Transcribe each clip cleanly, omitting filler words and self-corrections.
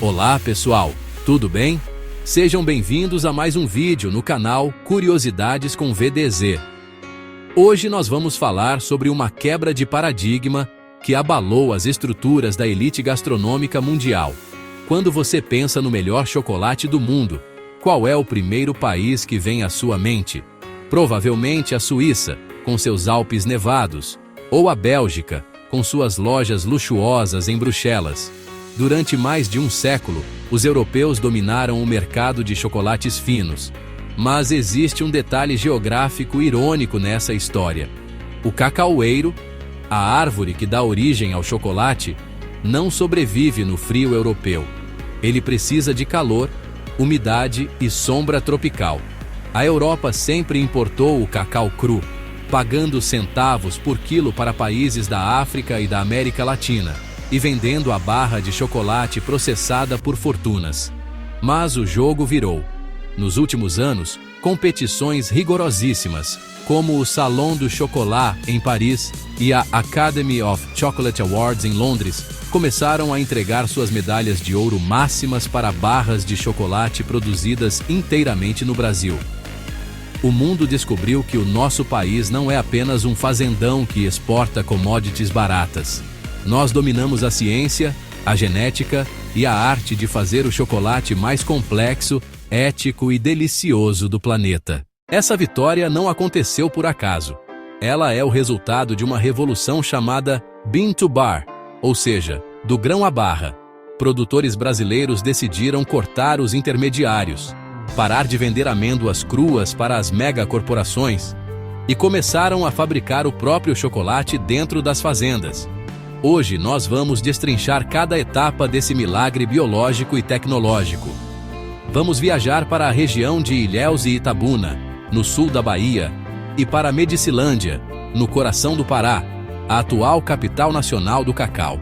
Olá pessoal, tudo bem? Sejam bem-vindos a mais um vídeo no canal Curiosidades com VDZ. Hoje nós vamos falar sobre uma quebra de paradigma que abalou as estruturas da elite gastronômica mundial. Quando você pensa no melhor chocolate do mundo, qual é o primeiro país que vem à sua mente? Provavelmente a Suíça, com seus Alpes nevados, ou a Bélgica, com suas lojas luxuosas em Bruxelas. Durante mais de um século, os europeus dominaram o mercado de chocolates finos. Mas existe um detalhe geográfico irônico nessa história. O cacaueiro, a árvore que dá origem ao chocolate, não sobrevive no frio europeu. Ele precisa de calor, umidade e sombra tropical. A Europa sempre importou o cacau cru, pagando centavos por quilo para países da África e da América Latina, e vendendo a barra de chocolate processada por fortunas. Mas o jogo virou. Nos últimos anos, competições rigorosíssimas, como o Salão du Chocolat em Paris e a Academy of Chocolate Awards em Londres, começaram a entregar suas medalhas de ouro máximas para barras de chocolate produzidas inteiramente no Brasil. O mundo descobriu que o nosso país não é apenas um fazendão que exporta commodities baratas. Nós dominamos a ciência, a genética e a arte de fazer o chocolate mais complexo, ético e delicioso do planeta. Essa vitória não aconteceu por acaso. Ela é o resultado de uma revolução chamada Bean to Bar, ou seja, do grão à barra. Produtores brasileiros decidiram cortar os intermediários, parar de vender amêndoas cruas para as megacorporações e começaram a fabricar o próprio chocolate dentro das fazendas. Hoje nós vamos destrinchar cada etapa desse milagre biológico e tecnológico. Vamos viajar para a região de Ilhéus e Itabuna, no sul da Bahia, e para Medicilândia, no coração do Pará, a atual capital nacional do cacau.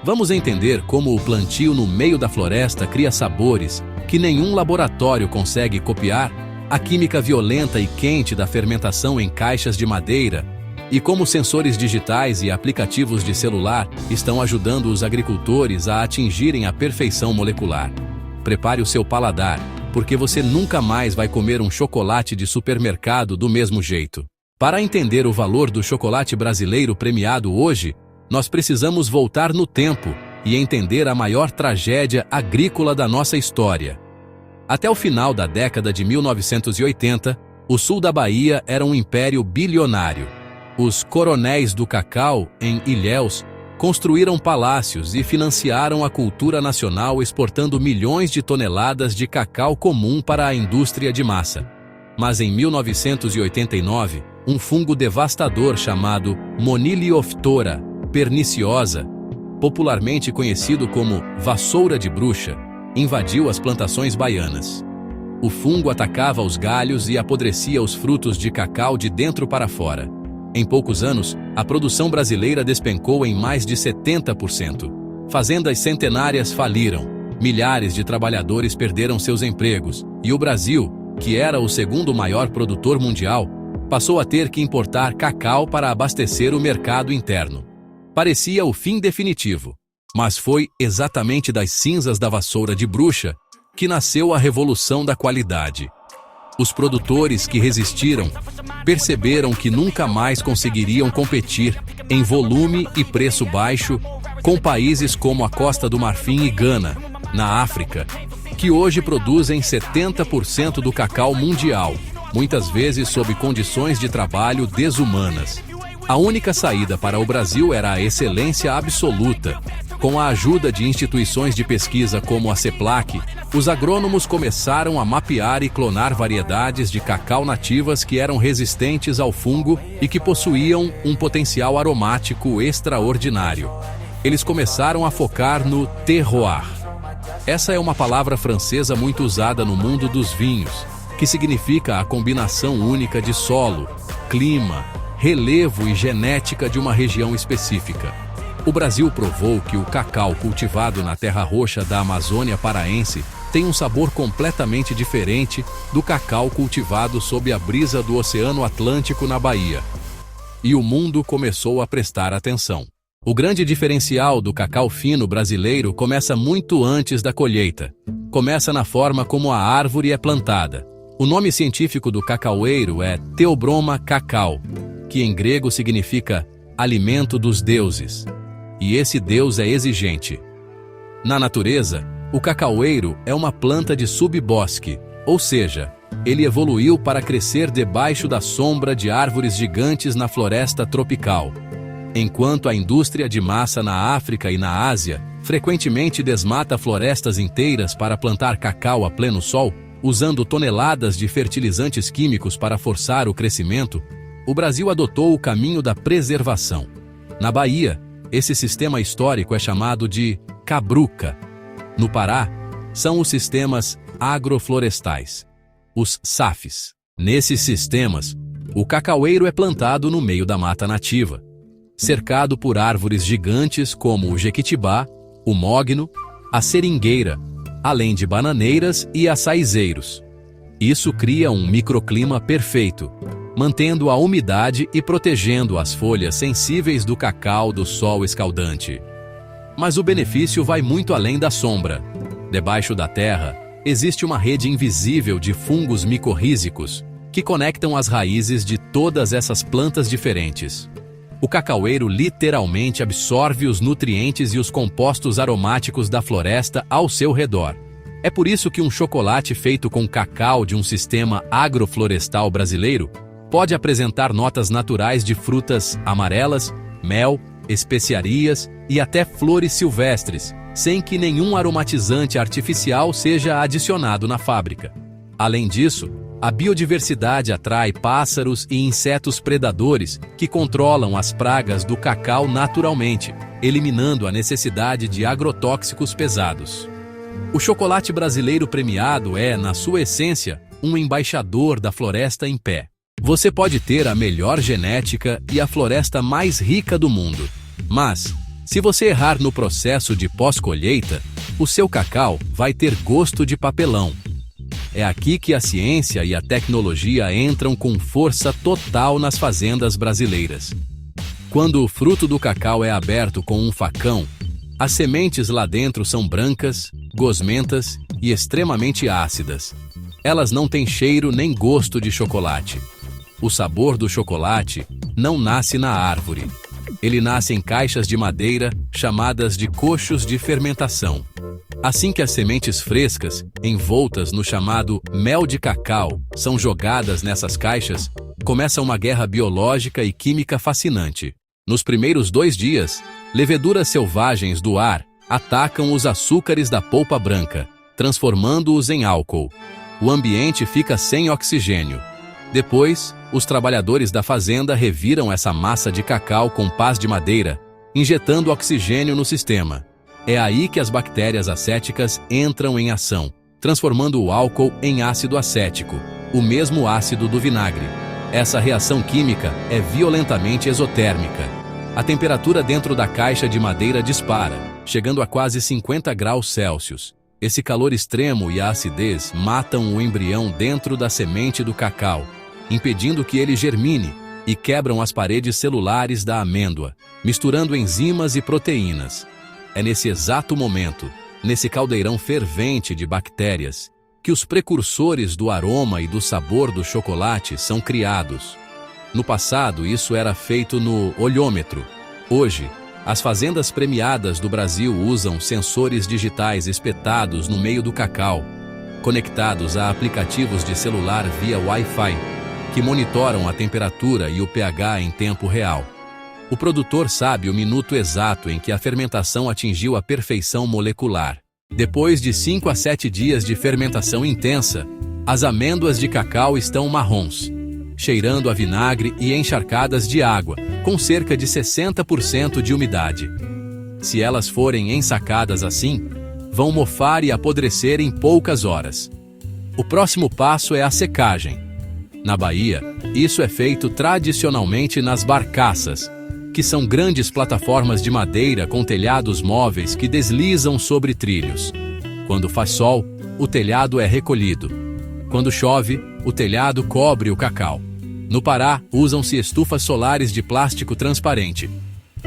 Vamos entender como o plantio no meio da floresta cria sabores que nenhum laboratório consegue copiar, a química violenta e quente da fermentação em caixas de madeira, e como sensores digitais e aplicativos de celular estão ajudando os agricultores a atingirem a perfeição molecular. Prepare o seu paladar, porque você nunca mais vai comer um chocolate de supermercado do mesmo jeito. Para entender o valor do chocolate brasileiro premiado hoje, nós precisamos voltar no tempo e entender a maior tragédia agrícola da nossa história. Até o final da década de 1980, o sul da Bahia era um império bilionário. Os coronéis do cacau, em Ilhéus, construíram palácios e financiaram a cultura nacional exportando milhões de toneladas de cacau comum para a indústria de massa. Mas em 1989, um fungo devastador chamado Moniliophtora perniciosa, popularmente conhecido como vassoura de bruxa, invadiu as plantações baianas. O fungo atacava os galhos e apodrecia os frutos de cacau de dentro para fora. Em poucos anos, a produção brasileira despencou em mais de 70%. Fazendas centenárias faliram, milhares de trabalhadores perderam seus empregos, e o Brasil, que era o segundo maior produtor mundial, passou a ter que importar cacau para abastecer o mercado interno. Parecia o fim definitivo, mas foi exatamente das cinzas da vassoura de bruxa que nasceu a revolução da qualidade. Os produtores que resistiram perceberam que nunca mais conseguiriam competir em volume e preço baixo com países como a Costa do Marfim e Gana, na África, que hoje produzem 70% do cacau mundial, muitas vezes sob condições de trabalho desumanas. A única saída para o Brasil era a excelência absoluta. Com a ajuda de instituições de pesquisa como a CEPLAC, os agrônomos começaram a mapear e clonar variedades de cacau nativas que eram resistentes ao fungo e que possuíam um potencial aromático extraordinário. Eles começaram a focar no terroir. Essa é uma palavra francesa muito usada no mundo dos vinhos, que significa a combinação única de solo, clima, relevo e genética de uma região específica. O Brasil provou que o cacau cultivado na terra roxa da Amazônia paraense tem um sabor completamente diferente do cacau cultivado sob a brisa do Oceano Atlântico na Bahia. E o mundo começou a prestar atenção. O grande diferencial do cacau fino brasileiro começa muito antes da colheita. Começa na forma como a árvore é plantada. O nome científico do cacaueiro é Theobroma cacao, que em grego significa alimento dos deuses. E esse deus é exigente. Na natureza, o cacaueiro é uma planta de subbosque, ou seja, ele evoluiu para crescer debaixo da sombra de árvores gigantes na floresta tropical. Enquanto a indústria de massa na África e na Ásia frequentemente desmata florestas inteiras para plantar cacau a pleno sol, usando toneladas de fertilizantes químicos para forçar o crescimento, o Brasil adotou o caminho da preservação. Na Bahia, esse sistema histórico é chamado de cabruca. No Pará, são os sistemas agroflorestais, os SAFs. Nesses sistemas, o cacaueiro é plantado no meio da mata nativa, cercado por árvores gigantes como o jequitibá, o mogno, a seringueira, além de bananeiras e açaizeiros. Isso cria um microclima perfeito, mantendo a umidade e protegendo as folhas sensíveis do cacau do sol escaldante. Mas o benefício vai muito além da sombra. Debaixo da terra, existe uma rede invisível de fungos micorrízicos que conectam as raízes de todas essas plantas diferentes. O cacaueiro literalmente absorve os nutrientes e os compostos aromáticos da floresta ao seu redor. É por isso que um chocolate feito com cacau de um sistema agroflorestal brasileiro pode apresentar notas naturais de frutas amarelas, mel, especiarias e até flores silvestres, sem que nenhum aromatizante artificial seja adicionado na fábrica. Além disso, a biodiversidade atrai pássaros e insetos predadores que controlam as pragas do cacau naturalmente, eliminando a necessidade de agrotóxicos pesados. O chocolate brasileiro premiado é, na sua essência, um embaixador da floresta em pé. Você pode ter a melhor genética e a floresta mais rica do mundo, mas, se você errar no processo de pós-colheita, o seu cacau vai ter gosto de papelão. É aqui que a ciência e a tecnologia entram com força total nas fazendas brasileiras. Quando o fruto do cacau é aberto com um facão, as sementes lá dentro são brancas, gosmentas e extremamente ácidas. Elas não têm cheiro nem gosto de chocolate. O sabor do chocolate não nasce na árvore. Ele nasce em caixas de madeira chamadas de coxos de fermentação. Assim que as sementes frescas, envoltas no chamado mel de cacau, são jogadas nessas caixas, começa uma guerra biológica e química fascinante. Nos primeiros 2 dias, leveduras selvagens do ar atacam os açúcares da polpa branca, transformando-os em álcool. O ambiente fica sem oxigênio. Depois, os trabalhadores da fazenda reviram essa massa de cacau com pás de madeira, injetando oxigênio no sistema. É aí que as bactérias acéticas entram em ação, transformando o álcool em ácido acético, o mesmo ácido do vinagre. Essa reação química é violentamente exotérmica. A temperatura dentro da caixa de madeira dispara, chegando a quase 50 graus Celsius. Esse calor extremo e a acidez matam o embrião dentro da semente do cacau, impedindo que ele germine, e quebram as paredes celulares da amêndoa, misturando enzimas e proteínas. É nesse exato momento, nesse caldeirão fervente de bactérias, que os precursores do aroma e do sabor do chocolate são criados. No passado, isso era feito no olhômetro. Hoje, as fazendas premiadas do Brasil usam sensores digitais espetados no meio do cacau, conectados a aplicativos de celular via Wi-Fi, que monitoram a temperatura e o pH em tempo real. O produtor sabe o minuto exato em que a fermentação atingiu a perfeição molecular. Depois de 5 a 7 dias de fermentação intensa, as amêndoas de cacau estão marrons, cheirando a vinagre e encharcadas de água, com cerca de 60% de umidade. Se elas forem ensacadas assim, vão mofar e apodrecer em poucas horas. O próximo passo é a secagem. Na Bahia, isso é feito tradicionalmente nas barcaças, que são grandes plataformas de madeira com telhados móveis que deslizam sobre trilhos. Quando faz sol, o telhado é recolhido. Quando chove, o telhado cobre o cacau. No Pará, usam-se estufas solares de plástico transparente.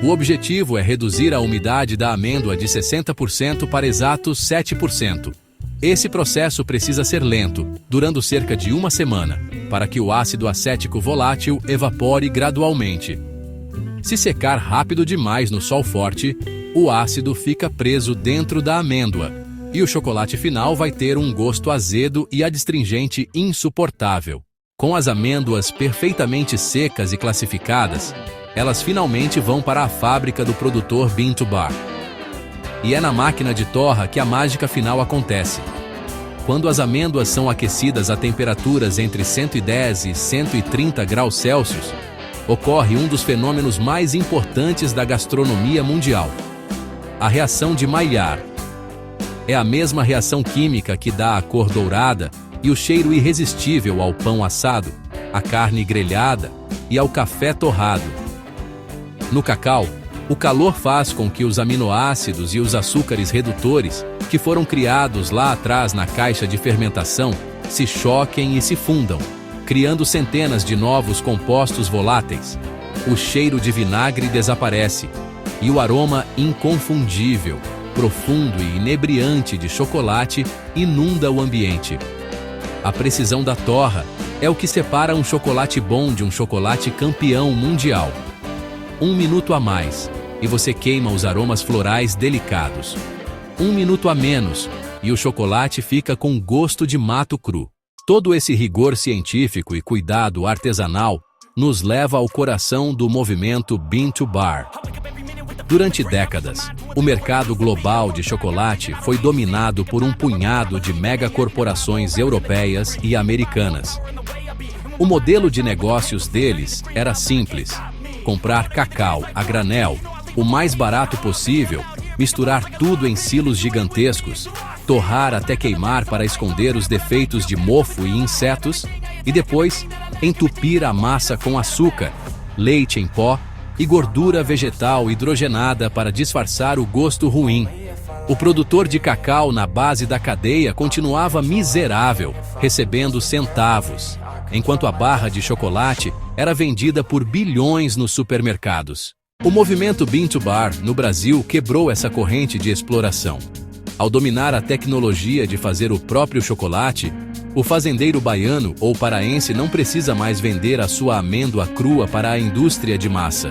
O objetivo é reduzir a umidade da amêndoa de 60% para exatos 7%. Esse processo precisa ser lento, durando cerca de uma semana, para que o ácido acético volátil evapore gradualmente. Se secar rápido demais no sol forte, o ácido fica preso dentro da amêndoa, e o chocolate final vai ter um gosto azedo e adstringente insuportável. Com as amêndoas perfeitamente secas e classificadas, elas finalmente vão para a fábrica do produtor Bean2Bar. E é na máquina de torra que a mágica final acontece. Quando as amêndoas são aquecidas a temperaturas entre 110 e 130 graus Celsius, ocorre um dos fenômenos mais importantes da gastronomia mundial: a reação de Maillard. É a mesma reação química que dá a cor dourada e o cheiro irresistível ao pão assado, à carne grelhada e ao café torrado. No cacau, o calor faz com que os aminoácidos e os açúcares redutores, que foram criados lá atrás na caixa de fermentação, se choquem e se fundam, criando centenas de novos compostos voláteis. O cheiro de vinagre desaparece e o aroma inconfundível, profundo e inebriante de chocolate inunda o ambiente. A precisão da torra é o que separa um chocolate bom de um chocolate campeão mundial. 1 minuto a mais, e você queima os aromas florais delicados. 1 minuto a menos, e o chocolate fica com gosto de mato cru. Todo esse rigor científico e cuidado artesanal nos leva ao coração do movimento Bean2Bar. Durante décadas, o mercado global de chocolate foi dominado por um punhado de megacorporações europeias e americanas. O modelo de negócios deles era simples: comprar cacau a granel, o mais barato possível, misturar tudo em silos gigantescos, torrar até queimar para esconder os defeitos de mofo e insetos, e depois entupir a massa com açúcar, leite em pó e gordura vegetal hidrogenada para disfarçar o gosto ruim. O produtor de cacau na base da cadeia continuava miserável, recebendo centavos, enquanto a barra de chocolate era vendida por bilhões nos supermercados. O movimento Bean2Bar no Brasil quebrou essa corrente de exploração. Ao dominar a tecnologia de fazer o próprio chocolate, o fazendeiro baiano ou paraense não precisa mais vender a sua amêndoa crua para a indústria de massa.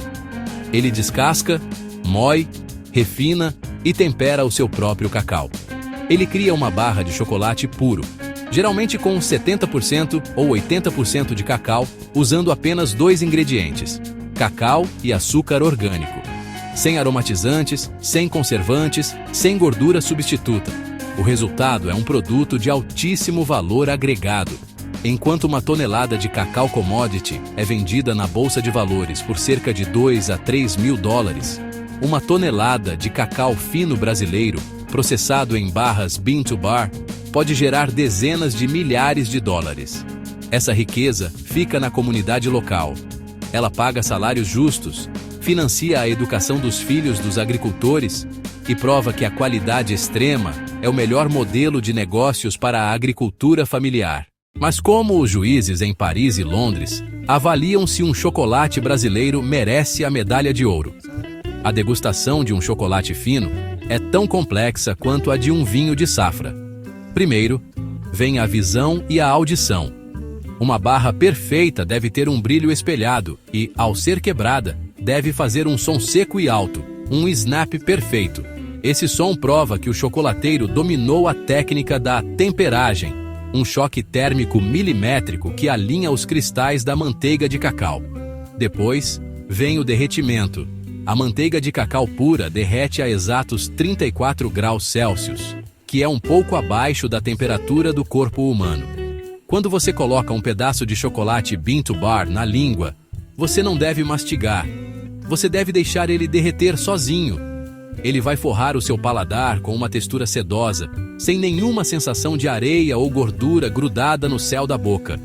Ele descasca, moe, refina e tempera o seu próprio cacau. Ele cria uma barra de chocolate puro, geralmente com 70% ou 80% de cacau, usando apenas 2 ingredientes: cacau e açúcar orgânico. Sem aromatizantes, sem conservantes, sem gordura substituta. O resultado é um produto de altíssimo valor agregado. Enquanto uma tonelada de cacau commodity é vendida na Bolsa de Valores por cerca de 2 a 3 mil dólares, uma tonelada de cacau fino brasileiro, processado em barras Bean2Bar, pode gerar dezenas de milhares de dólares. Essa riqueza fica na comunidade local. Ela paga salários justos, financia a educação dos filhos dos agricultores e prova que a qualidade extrema é o melhor modelo de negócios para a agricultura familiar. Mas como os juízes em Paris e Londres avaliam se um chocolate brasileiro merece a medalha de ouro? A degustação de um chocolate fino é tão complexa quanto a de um vinho de safra. Primeiro, vem a visão e a audição. Uma barra perfeita deve ter um brilho espelhado e, ao ser quebrada, deve fazer um som seco e alto, um snap perfeito. Esse som prova que o chocolateiro dominou a técnica da temperagem, um choque térmico milimétrico que alinha os cristais da manteiga de cacau. Depois, vem o derretimento. A manteiga de cacau pura derrete a exatos 34 graus Celsius, que é um pouco abaixo da temperatura do corpo humano. Quando você coloca um pedaço de chocolate Bean2Bar na língua, você não deve mastigar. Você deve deixar ele derreter sozinho. Ele vai forrar o seu paladar com uma textura sedosa, sem nenhuma sensação de areia ou gordura grudada no céu da boca.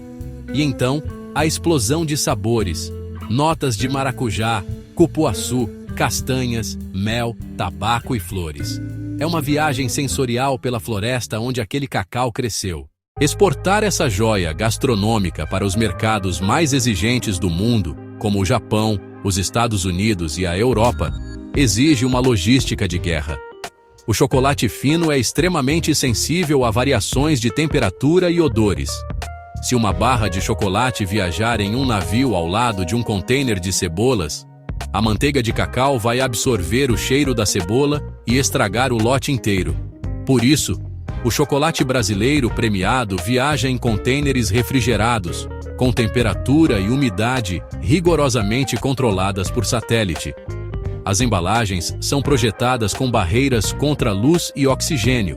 E então, a explosão de sabores, notas de maracujá, cupuaçu, castanhas, mel, tabaco e flores. É uma viagem sensorial pela floresta onde aquele cacau cresceu. Exportar essa joia gastronômica para os mercados mais exigentes do mundo, como o Japão, os Estados Unidos e a Europa, exige uma logística de guerra. O chocolate fino é extremamente sensível a variações de temperatura e odores. Se uma barra de chocolate viajar em um navio ao lado de um container de cebolas, a manteiga de cacau vai absorver o cheiro da cebola e estragar o lote inteiro. Por isso, o chocolate brasileiro premiado viaja em contêineres refrigerados, com temperatura e umidade rigorosamente controladas por satélite. As embalagens são projetadas com barreiras contra luz e oxigênio,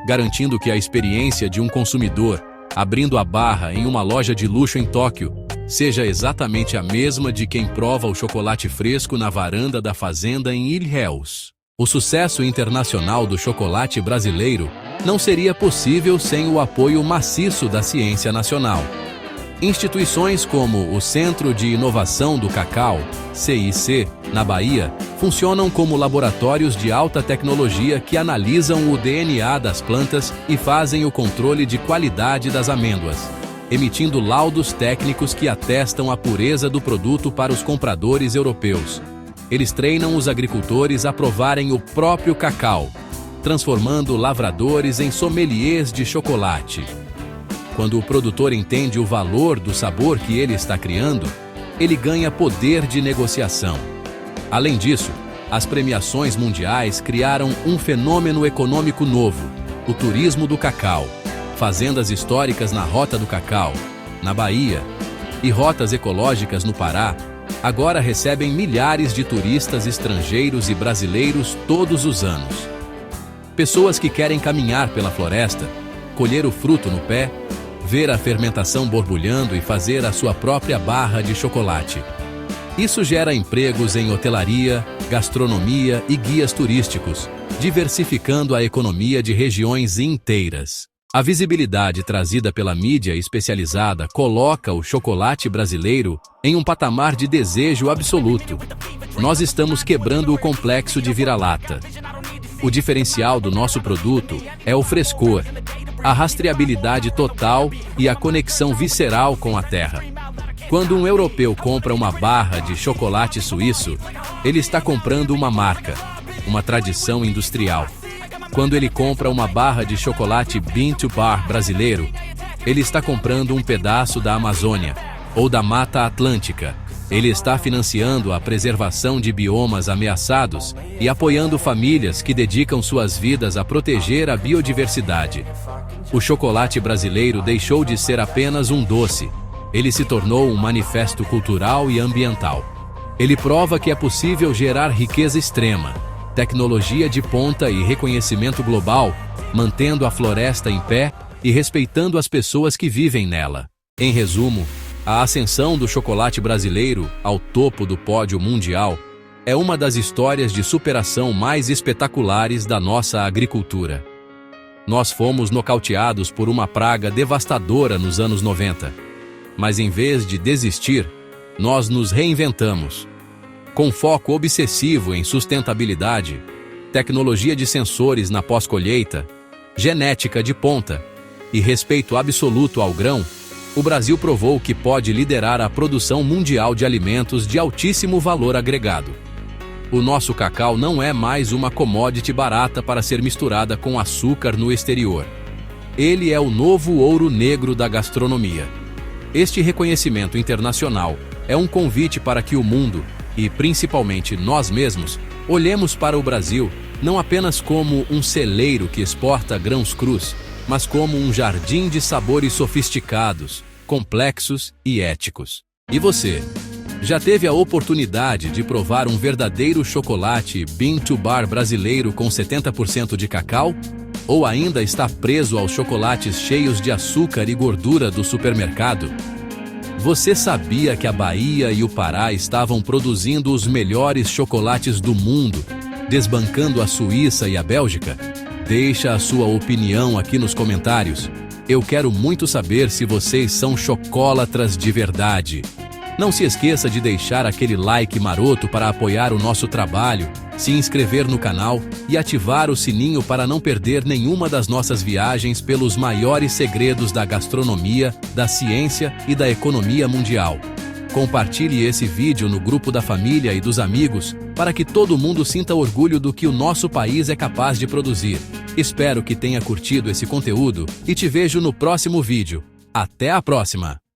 garantindo que a experiência de um consumidor abrindo a barra em uma loja de luxo em Tóquio seja exatamente a mesma de quem prova o chocolate fresco na varanda da fazenda em Ilhéus. O sucesso internacional do chocolate brasileiro não seria possível sem o apoio maciço da ciência nacional. Instituições como o Centro de Inovação do Cacau, CIC, na Bahia, funcionam como laboratórios de alta tecnologia que analisam o DNA das plantas e fazem o controle de qualidade das amêndoas, emitindo laudos técnicos que atestam a pureza do produto para os compradores europeus. Eles treinam os agricultores a provarem o próprio cacau, transformando lavradores em sommeliers de chocolate. Quando o produtor entende o valor do sabor que ele está criando, ele ganha poder de negociação. Além disso, as premiações mundiais criaram um fenômeno econômico novo, o turismo do cacau. Fazendas históricas na Rota do Cacau, na Bahia, e rotas ecológicas no Pará, agora recebem milhares de turistas estrangeiros e brasileiros todos os anos. Pessoas que querem caminhar pela floresta, colher o fruto no pé, ver a fermentação borbulhando e fazer a sua própria barra de chocolate. Isso gera empregos em hotelaria, gastronomia e guias turísticos, diversificando a economia de regiões inteiras. A visibilidade trazida pela mídia especializada coloca o chocolate brasileiro em um patamar de desejo absoluto. Nós estamos quebrando o complexo de vira-lata. O diferencial do nosso produto é o frescor, a rastreabilidade total e a conexão visceral com a terra. Quando um europeu compra uma barra de chocolate suíço, ele está comprando uma marca, uma tradição industrial. Quando ele compra uma barra de chocolate Bean to Bar brasileiro, ele está comprando um pedaço da Amazônia ou da Mata Atlântica. Ele está financiando a preservação de biomas ameaçados e apoiando famílias que dedicam suas vidas a proteger a biodiversidade. O chocolate brasileiro deixou de ser apenas um doce. Ele se tornou um manifesto cultural e ambiental. Ele prova que é possível gerar riqueza extrema, tecnologia de ponta e reconhecimento global, mantendo a floresta em pé e respeitando as pessoas que vivem nela. Em resumo, a ascensão do chocolate brasileiro ao topo do pódio mundial é uma das histórias de superação mais espetaculares da nossa agricultura. Nós fomos nocauteados por uma praga devastadora nos anos 90, mas em vez de desistir, nós nos reinventamos. Com foco obsessivo em sustentabilidade, tecnologia de sensores na pós-colheita, genética de ponta e respeito absoluto ao grão, o Brasil provou que pode liderar a produção mundial de alimentos de altíssimo valor agregado. O nosso cacau não é mais uma commodity barata para ser misturada com açúcar no exterior. Ele é o novo ouro negro da gastronomia. Este reconhecimento internacional é um convite para que o mundo, e principalmente nós mesmos, olhemos para o Brasil não apenas como um celeiro que exporta grãos crus, mas como um jardim de sabores sofisticados, complexos e éticos. E você? Já teve a oportunidade de provar um verdadeiro chocolate Bean to Bar brasileiro com 70% de cacau? Ou ainda está preso aos chocolates cheios de açúcar e gordura do supermercado? Você sabia que a Bahia e o Pará estavam produzindo os melhores chocolates do mundo, desbancando a Suíça e a Bélgica? Deixa a sua opinião aqui nos comentários. Eu quero muito saber se vocês são chocolatras de verdade. Não se esqueça de deixar aquele like maroto para apoiar o nosso trabalho, se inscrever no canal e ativar o sininho para não perder nenhuma das nossas viagens pelos maiores segredos da gastronomia, da ciência e da economia mundial. Compartilhe esse vídeo no grupo da família e dos amigos para que todo mundo sinta orgulho do que o nosso país é capaz de produzir. Espero que tenha curtido esse conteúdo e te vejo no próximo vídeo. Até a próxima!